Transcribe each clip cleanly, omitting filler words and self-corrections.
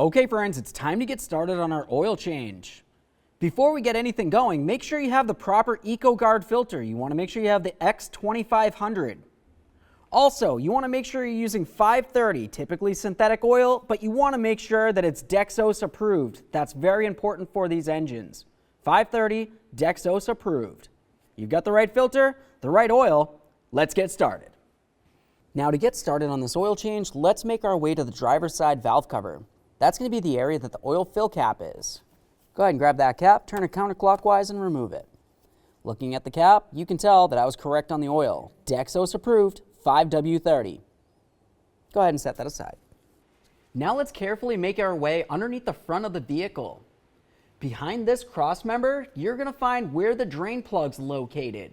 Okay friends, it's time to get started on our oil change. Before we get anything going, make sure you have the proper EcoGuard filter. You want to make sure you have the X2500. Also, you want to make sure you're using 530, typically synthetic oil, but you want to make sure that it's Dexos approved. That's very important for these engines. 530, Dexos approved. You've got the right filter, the right oil. Let's get started. Now to get started on this oil change, let's make our way to the driver's side valve cover. That's going to be the area that the oil fill cap is. Go ahead and grab that cap, turn it counterclockwise and remove it. Looking at the cap, you can tell that I was correct on the oil. Dexos approved, 5W30. Go ahead and set that aside. Now let's carefully make our way underneath the front of the vehicle. Behind this cross member, you're going to find where the drain plug's located.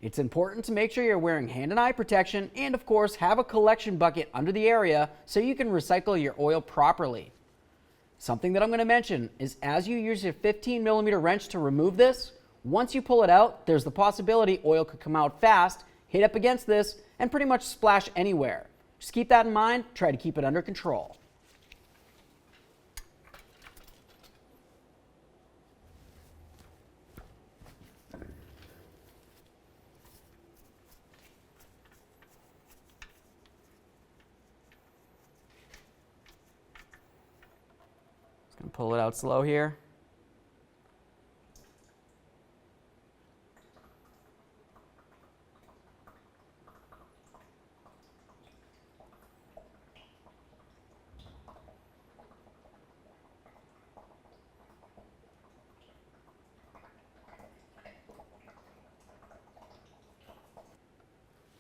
It's important to make sure you're wearing hand and eye protection and of course have a collection bucket under the area so you can recycle your oil properly. Something that I'm going to mention is as you use your 15mm wrench to remove this, once you pull it out, there's the possibility oil could come out fast, hit up against this, and pretty much splash anywhere. Just keep that in mind, try to keep it under control. Just going to pull it out slow here.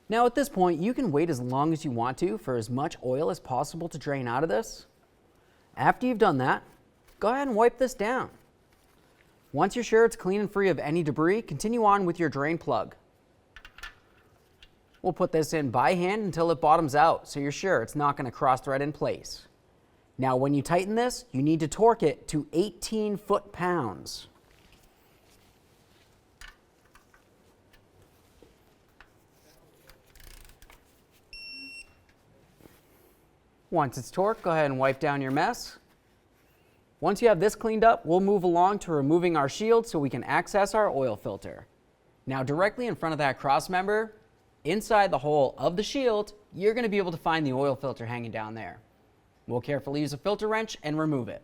Now at this point, you can wait as long as you want to for as much oil as possible to drain out of this. After you've done that, go ahead and wipe this down. Once you're sure it's clean and free of any debris, continue on with your drain plug. We'll put this in by hand until it bottoms out, so you're sure it's not going to cross thread in place. Now when you tighten this, you need to torque it to 18 foot-pounds. Once it's torqued, go ahead and wipe down your mess. Once you have this cleaned up, we'll move along to removing our shield so we can access our oil filter. Now directly in front of that cross member, inside the hole of the shield, you're going to be able to find the oil filter hanging down there. We'll carefully use a filter wrench and remove it.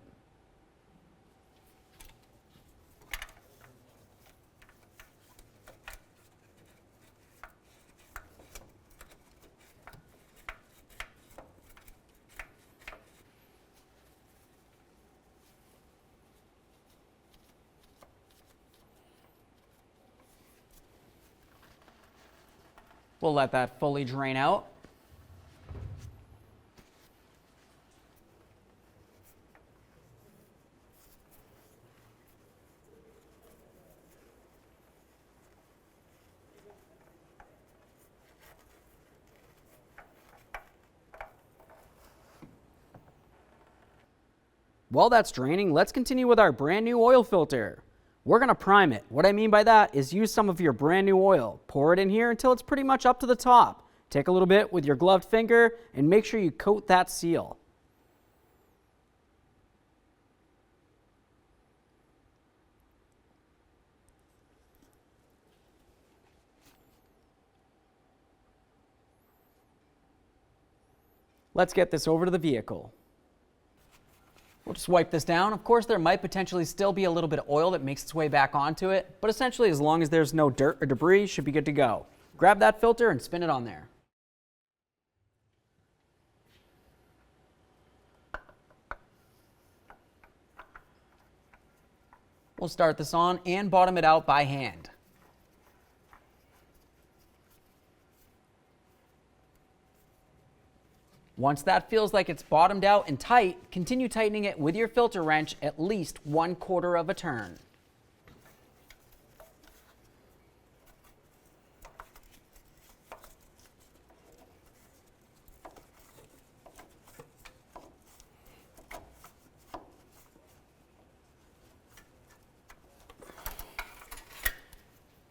We'll let that fully drain out. While that's draining, let's continue with our brand new oil filter. We're going to prime it. What I mean by that is use some of your brand new oil. Pour it in here until it's pretty much up to the top. Take a little bit with your gloved finger and make sure you coat that seal. Let's get this over to the vehicle. We'll just wipe this down. Of course, there might potentially still be a little bit of oil that makes its way back onto it, but essentially as long as there's no dirt or debris, should be good to go. Grab that filter and spin it on there. We'll start this on and bottom it out by hand. Once that feels like it's bottomed out and tight, continue tightening it with your filter wrench at least 1/4 of a turn.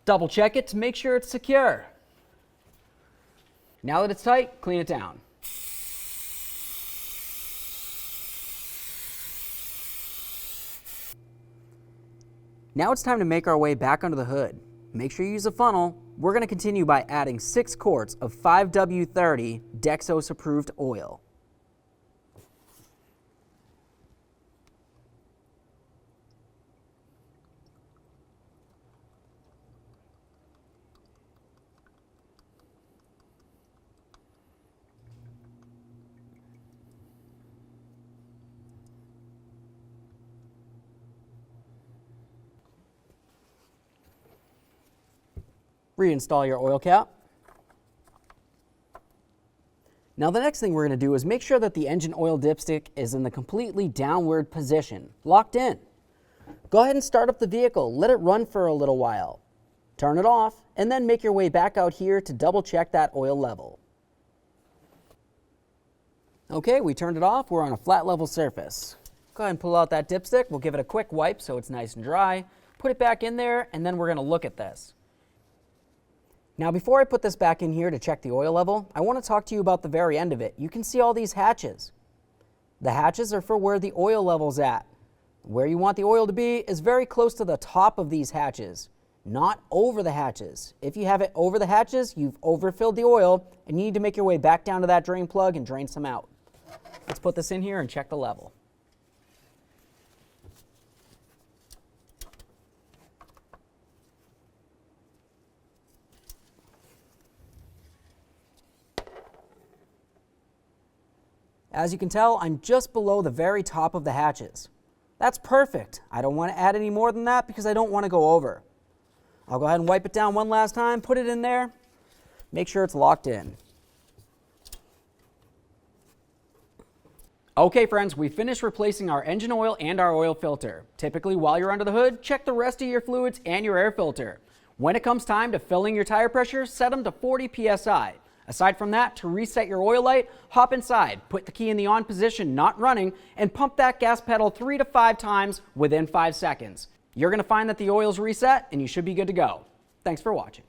Double check it to make sure it's secure. Now that it's tight, clean it down. Now it's time to make our way back under the hood. Make sure you use a funnel. We're going to continue by adding 6 quarts of 5W30 Dexos approved oil. Reinstall your oil cap. Now the next thing we're going to do is make sure that the engine oil dipstick is in the completely downward position, locked in. Go ahead and start up the vehicle, let it run for a little while. Turn it off, and then make your way back out here to double check that oil level. Okay, we turned it off, we're on a flat level surface. Go ahead and pull out that dipstick, we'll give it a quick wipe so it's nice and dry. Put it back in there, and then we're going to look at this. Now before I put this back in here to check the oil level, I want to talk to you about the very end of it. You can see all these hatches. The hatches are for where the oil level's at. Where you want the oil to be is very close to the top of these hatches, not over the hatches. If you have it over the hatches, you've overfilled the oil and you need to make your way back down to that drain plug and drain some out. Let's put this in here and check the level. As you can tell, I'm just below the very top of the hatches. That's perfect. I don't want to add any more than that because I don't want to go over. I'll go ahead and wipe it down one last time, put it in there, make sure it's locked in. Okay friends, we finished replacing our engine oil and our oil filter. Typically while you're under the hood, check the rest of your fluids and your air filter. When it comes time to filling your tire pressure, set them to 40 psi. Aside from that, to reset your oil light, hop inside, put the key in the on position, not running, and pump that gas pedal 3 to 5 times within 5 seconds. You're going to find that the oil's reset and you should be good to go. Thanks for watching.